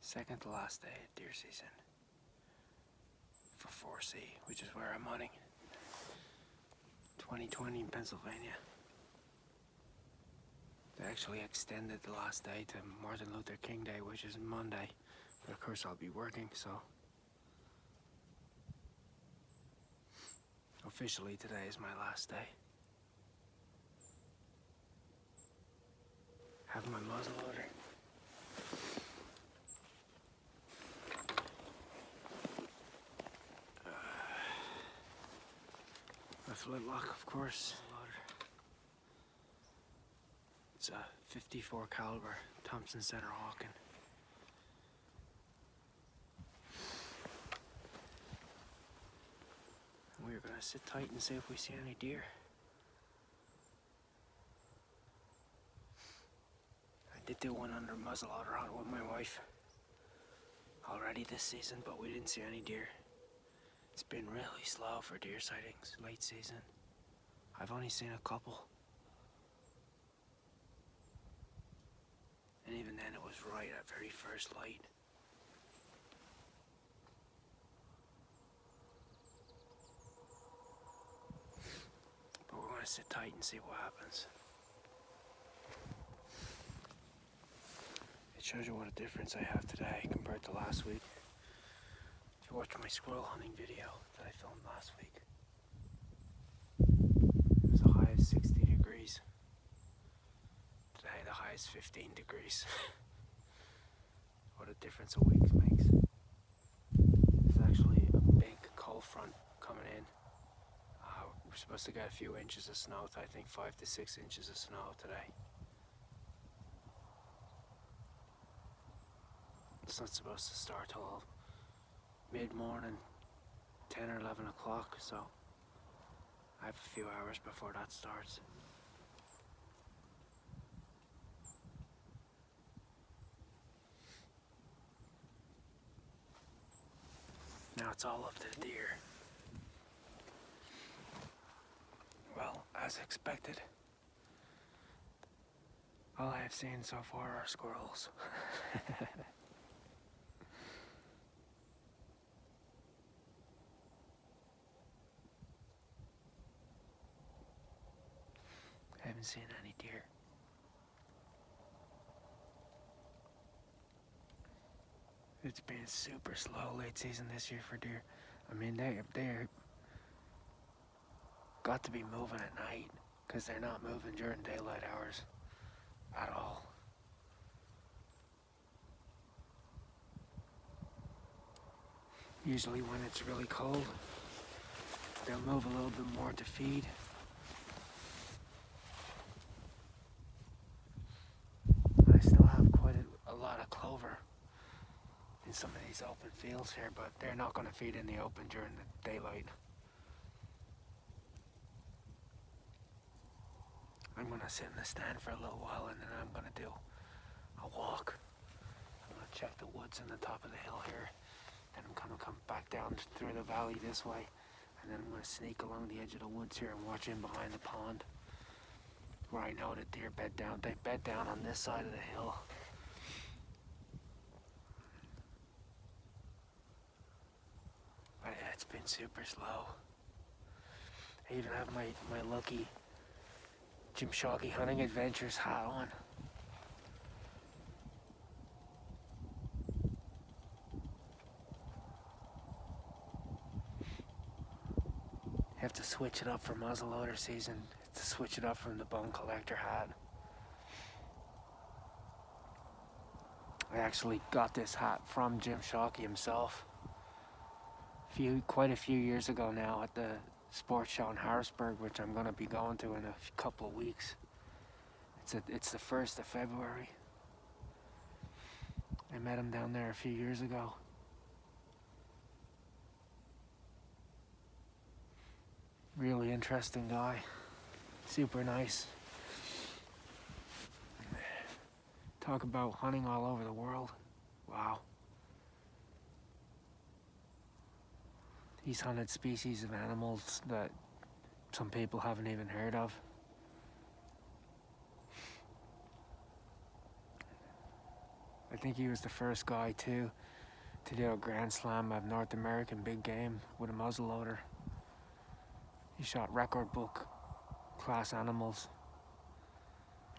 Second to last day of deer season for 4C, which is where I'm hunting. 2020 in Pennsylvania. They actually extended the last day to Martin Luther King Day, which is Monday. But of course I'll be working, so officially today is my last day. Have my muzzleloader. My flintlock, of course. It's a 54 caliber Thompson Center Hawken. We're gonna sit tight and see if we see any deer. I did do one under muzzleloader hunt with my wife already this season, but we didn't see any deer. It's been really slow for deer sightings late season. I've only seen a couple. And even then it was right at very first light. But we're gonna sit tight and see what happens. It shows you what a difference I have today compared to last week. If you watch my squirrel hunting video that I filmed last week, it was a high of 60 degrees. Today the high is 15 degrees. What a difference a week makes. There's actually a big cold front coming in. We're supposed to get a few inches of snow, I think 5 to 6 inches of snow today. It's not supposed to start till mid-morning, 10 or 11 o'clock, so I have a few hours before that starts. Now it's all up to the deer. Well, as expected, all I have seen so far are squirrels. I haven't seen any deer. It's been super slow late season this year for deer. I mean, they're got to be moving at night, because they're not moving during daylight hours at all. Usually when it's really cold, they'll move a little bit more to feed. I still have quite a lot of clover in some of these open fields here, but they're not going to feed in the open during the daylight. I'm going to sit in the stand for a little while, and then I'm going to do a walk. I'm going to check the woods on the top of the hill here. Then I'm going to come back down through the valley this way, and then I'm going to sneak along the edge of the woods here and watch in behind the pond, where I know that deer bed down. They bed down on this side of the hill. But yeah, it's been super slow. I even have my lucky Jim Shockey Hunting Adventures hat on. You have to switch it up for muzzleloader season, to switch it up from the bone collector hat. I actually got this hat from Jim Shockey himself quite a few years ago now at the sports show in Harrisburg, which I'm going to be going to in a couple of weeks. It's the 1st of February. I met him down there a few years ago. Really interesting guy. Super nice. Talk about hunting all over the world. Wow. He's hunted species of animals that some people haven't even heard of. think he was the first guy too to do a Grand Slam of North American big game with a muzzleloader. He shot record book class animals,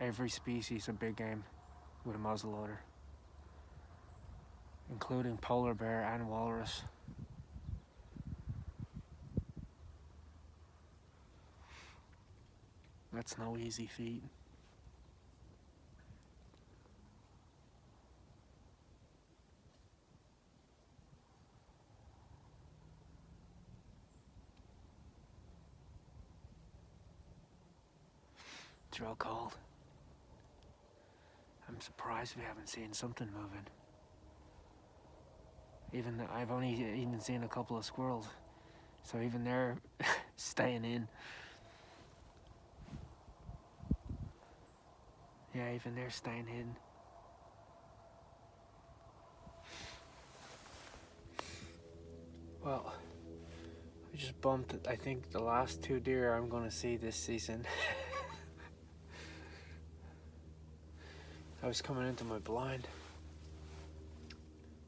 every species of big game with a muzzleloader, including polar bear and walrus. That's no easy feat. It's real cold. I'm surprised we haven't seen something moving. I've only even seen a couple of squirrels, so even they're staying in. Yeah, even they're staying in. Well, I just bumped, I think, the last 2 deer I'm going to see this season. I was coming into my blind,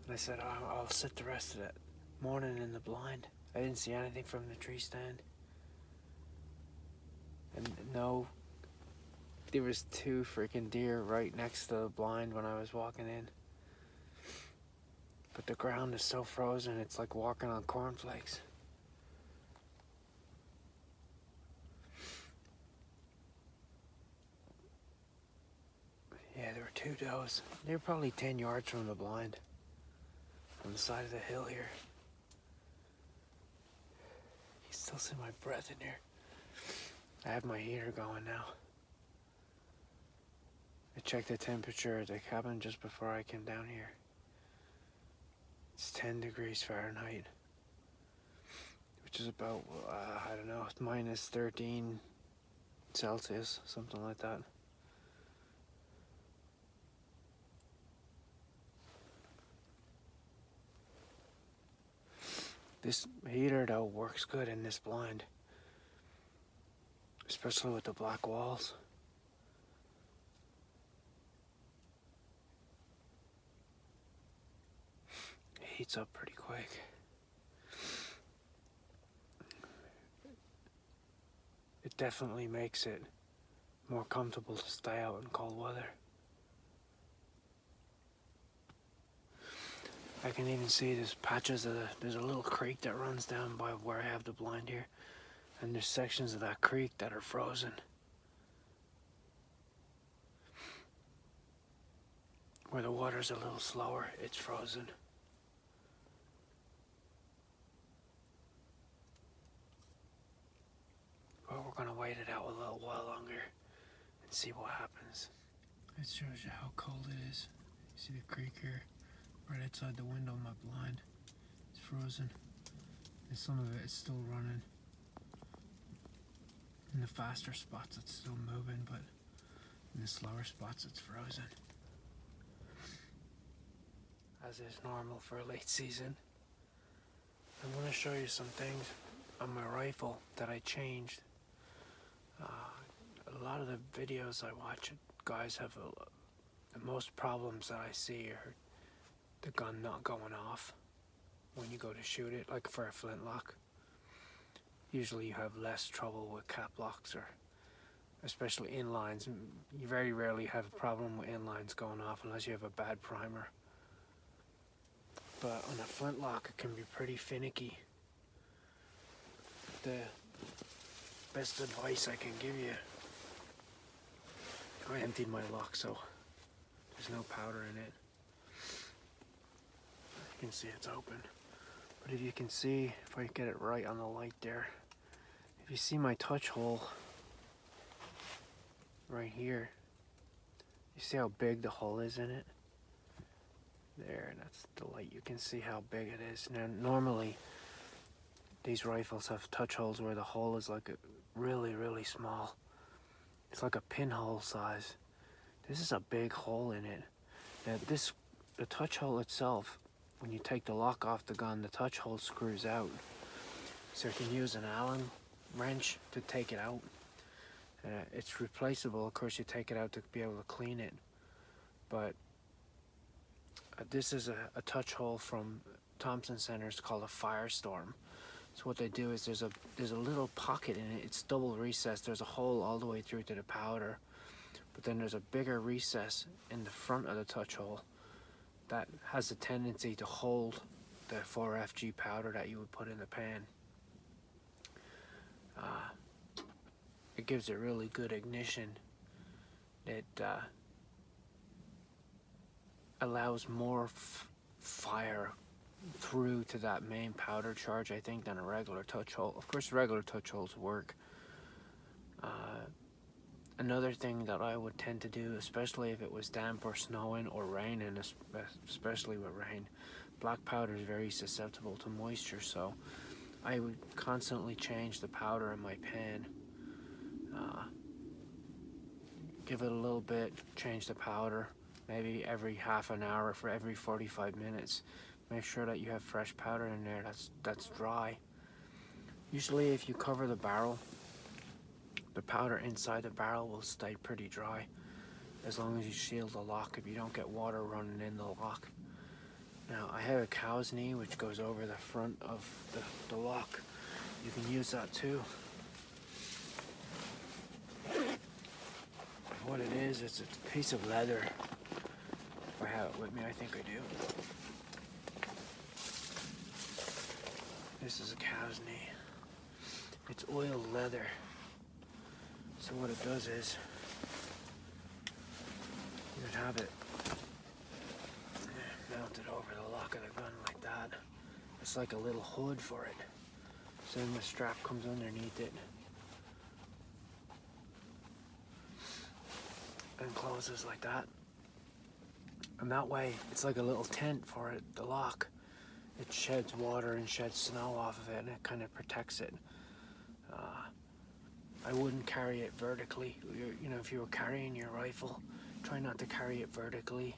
and I said, oh, I'll sit the rest of that morning in the blind. I didn't see anything from the tree stand. And no, there was 2 freaking deer right next to the blind when I was walking in. But the ground is so frozen, it's like walking on cornflakes. Yeah, there were 2 does. They were probably 10 yards from the blind, on the side of the hill here. You can still see my breath in here. I have my heater going now. I checked the temperature at the cabin just before I came down here. It's 10 degrees Fahrenheit, which is about, I don't know, minus 13 Celsius, something like that. This heater though works good in this blind, especially with the black walls. It heats up pretty quick. It definitely makes it more comfortable to stay out in cold weather. I can even see there's patches of there's a little creek that runs down by where I have the blind here, and there's sections of that creek that are frozen. Where the water's a little slower, it's frozen. But we're gonna wait it out a little while longer and see what happens. It shows you how cold it is. You see the creek here? Right outside the window of my blind. It's frozen. And some of it is still running. In the faster spots it's still moving, but in the slower spots it's frozen. As is normal for a late season. I'm going to show you some things on my rifle that I changed. A lot of the videos I watch, guys have the most problems that I see are the gun not going off when you go to shoot it, like for a flintlock. Usually you have less trouble with cap locks, or especially inlines. You very rarely have a problem with inlines going off unless you have a bad primer. But on a flintlock it can be pretty finicky. The best advice I can give you, I emptied my lock so there's no powder in it. You can see it's open. But if you can see, if I get it right on the light there, if you see my touch hole right here, you see how big the hole is in it? There, that's the light. You can see how big it is. Now normally these rifles have touch holes where the hole is like really, really small. It's like a pinhole size. This is a big hole in it. Now the touch hole itself, when you take the lock off the gun, the touch hole screws out. So you can use an Allen wrench to take it out. It's replaceable. Of course, you take it out to be able to clean it. But This is a touch hole from Thompson Center. It's called a Firestorm. So what they do is there's a little pocket in it. It's double recessed. There's a hole all the way through to the powder, but then there's a bigger recess in the front of the touch hole that has a tendency to hold the 4FG powder that you would put in the pan. It gives it really good ignition. It allows more fire through to that main powder charge, I think, than a regular touch hole. Of course, regular touch holes work. Another thing that I would tend to do, especially if it was damp or snowing or raining, especially with rain, black powder is very susceptible to moisture, so I would constantly change the powder in my pan. Give it a little bit, change the powder, maybe every half an hour for every 45 minutes. Make sure that you have fresh powder in there that's dry. Usually if you cover the barrel, the powder inside the barrel will stay pretty dry as long as you seal the lock, if you don't get water running in the lock. Now I have a cow's knee which goes over the front of the lock. You can use that too. What it is, it's a piece of leather. If I have it with me, I think I do. This is a cow's knee. It's oiled leather. So what it does is, you would have it mounted over the lock of the gun like that. It's like a little hood for it. So then the strap comes underneath it and closes like that. And that way, it's like a little tent for it, the lock. It sheds water and sheds snow off of it, and it kind of protects it. I wouldn't carry it vertically. You know, if you were carrying your rifle, try not to carry it vertically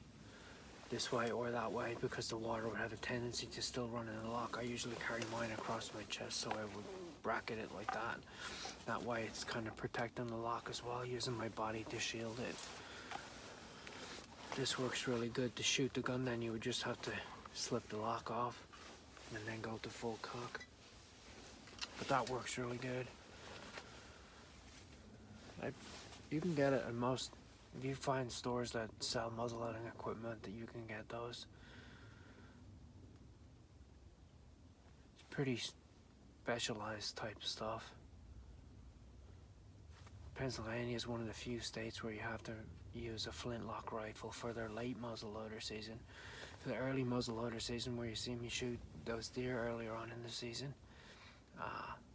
this way or that way, because the water would have a tendency to still run in the lock. I usually carry mine across my chest, so I would bracket it like that. That way it's kind of protecting the lock as well, using my body to shield it. This works really good to shoot the gun. Then you would just have to slip the lock off and then go to full cock. But that works really good. You can get it at most, if you find stores that sell muzzleloading equipment, that you can get those. It's pretty specialized type stuff. Pennsylvania is one of the few states where you have to use a flintlock rifle for their late muzzleloader season. For the early muzzleloader season, where you see me shoot those deer earlier on in the season,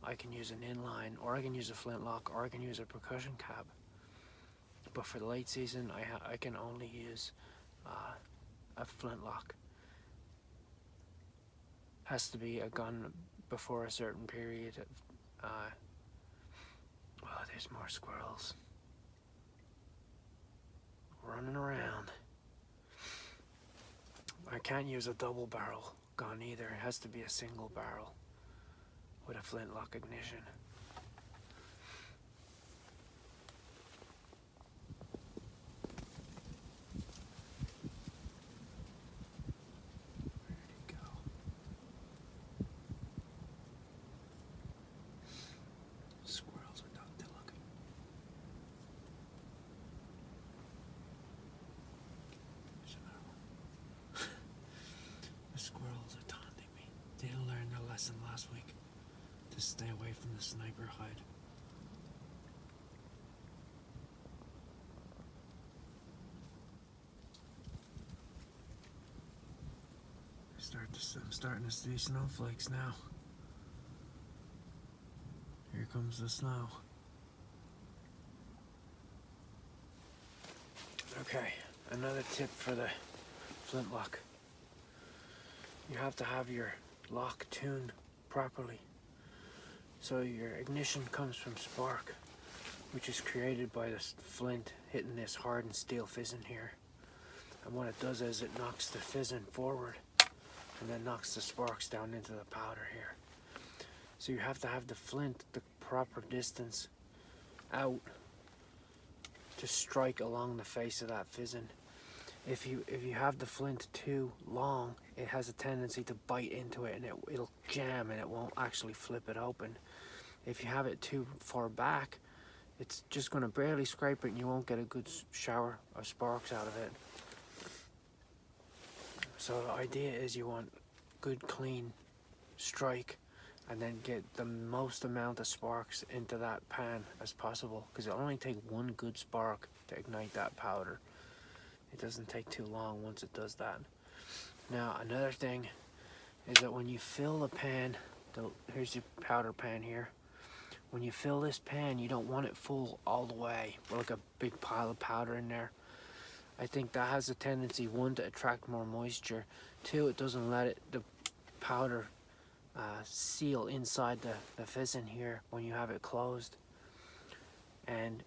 I can use an inline, or I can use a flintlock, or I can use a percussion cap. But for the late season, I can only use a flintlock. Has to be a gun before a certain period of. Oh, there's more squirrels running around. I can't use a double barrel gun either. It has to be a single barrel with a flintlock ignition. Where'd he go? Squirrels are not looking. There's another one. The squirrels are taunting me. They didn't learn their lesson last week. To stay away from the sniper hide. I'm starting to see snowflakes now. Here comes the snow. Okay, another tip for the flintlock. You have to have your lock tuned properly. So your ignition comes from spark, which is created by this flint hitting this hardened steel fizzen here. And what it does is it knocks the fizzen forward and then knocks the sparks down into the powder here. So you have to have the flint the proper distance out to strike along the face of that fizzen. If you have the flint too long, it has a tendency to bite into it, and it'll jam and it won't actually flip it open. If you have it too far back, it's just going to barely scrape it and you won't get a good shower of sparks out of it. So the idea is you want good clean strike and then get the most amount of sparks into that pan as possible, because it'll only take one good spark to ignite that powder. It doesn't take too long once it does that. Now another thing is that when you fill the pan, here's your powder pan here. When you fill this pan, you don't want it full all the way, like a big pile of powder in there. I think that has a tendency, one, to attract more moisture. Two, it doesn't let the powder seal inside the fizzing here when you have it closed. And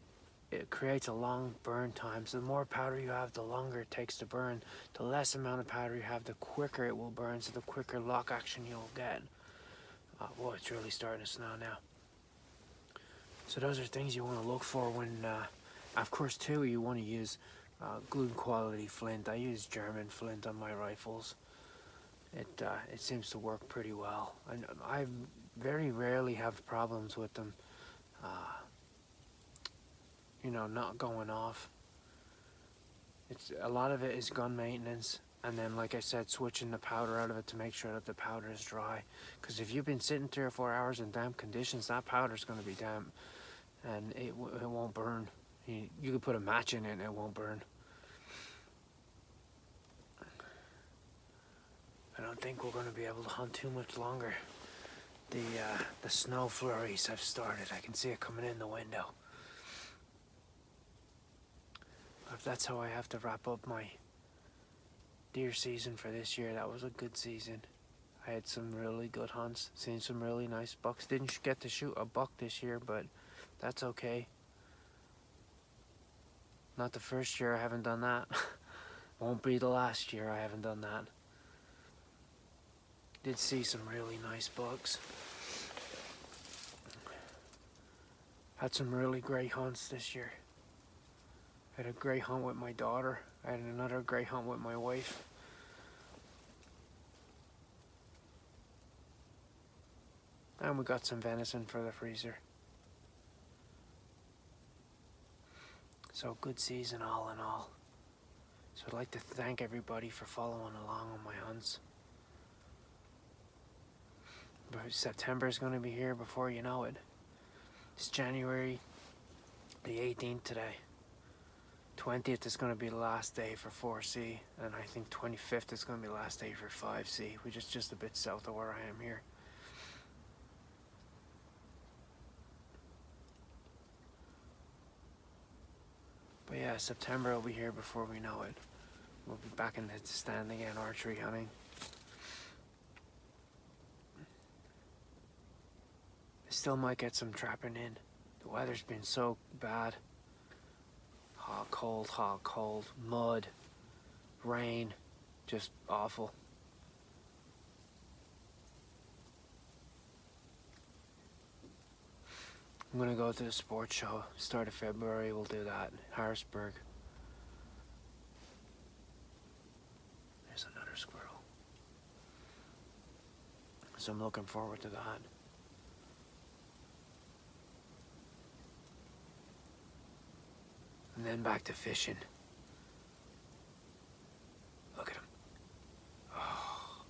it creates a long burn time. So the more powder you have, the longer it takes to burn. The less amount of powder you have, the quicker it will burn, so the quicker lock action you'll get. Whoa, it's really starting to snow now. So those are things you want to look for when, of course too, you want to use good quality flint. I use German flint on my rifles. It seems to work pretty well. I very rarely have problems with them, you know, not going off. A lot of it is gun maintenance, and then, like I said, switching the powder out of it to make sure that the powder is dry. Because if you've been sitting 3 or 4 hours in damp conditions, that powder's going to be damp, and it won't burn. You could put a match in it and it won't burn. I don't think we're going to be able to hunt too much longer. The snow flurries have started. I can see it coming in the window. If that's how I have to wrap up my deer season for this year, that was a good season. I had some really good hunts, seen some really nice bucks. Didn't get to shoot a buck this year, but that's okay. Not the first year I haven't done that. Won't be the last year I haven't done that. Did see some really nice bucks. Had some really great hunts this year. I had a great hunt with my daughter. I had another great hunt with my wife. And we got some venison for the freezer. So good season all in all. So I'd like to thank everybody for following along on my hunts. But September is going to be here before you know it. It's January the 18th today. 20th is going to be the last day for 4C, and I think 25th is going to be the last day for 5C, which is just a bit south of where I am here. But yeah, September will be here before we know it. We'll be back in the stand again, archery hunting. I still might get some trapping in. The weather's been so bad. Hot, cold, mud, rain, just awful. I'm gonna go to the sports show, start of February, we'll do that, Harrisburg. There's another squirrel. So I'm looking forward to that. And then back to fishing. Look at him. Oh.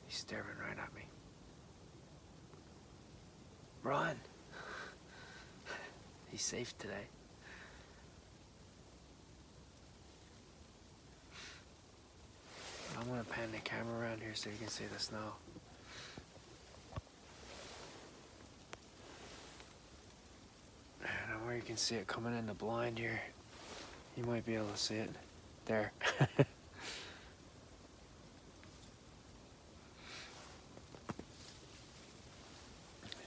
He's staring right at me. Run! He's safe today. I'm gonna pan the camera around here so you can see the snow. And where you can see it coming in the blind here. You might be able to see it. There.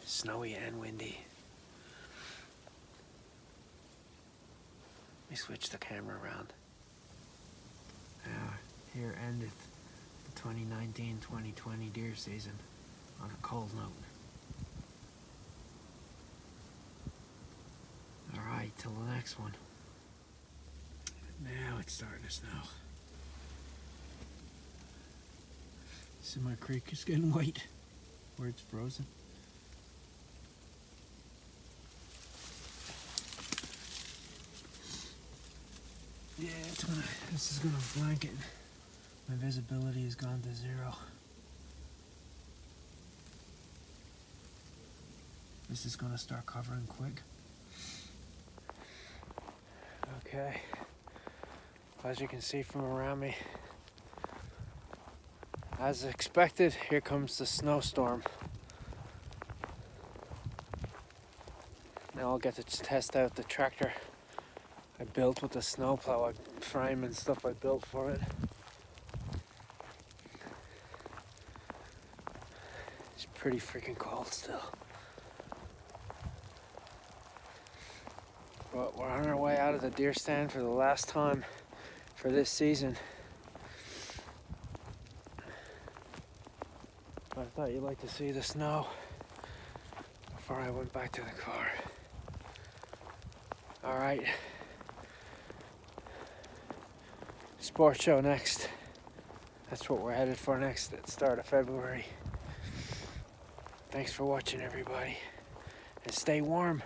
Snowy and windy. Let me switch the camera around. Here ended the 2019-2020 deer season on a cold note. Alright, till the next one. Now it's starting to snow. See, my creek is getting white where it's frozen. Yeah, this is gonna blanket. My visibility has gone to 0. This is gonna start covering quick. Okay. As you can see from around me, as expected, here comes the snowstorm. Now I'll get to test out the tractor I built with the snowplow frame and stuff I built for it. It's pretty freaking cold still. But we're on our way out of the deer stand for the last time for this season. I thought you'd like to see the snow before I went back to the car. Alright. Sports show next. That's what we're headed for next at the start of February. Thanks for watching, everybody. And stay warm.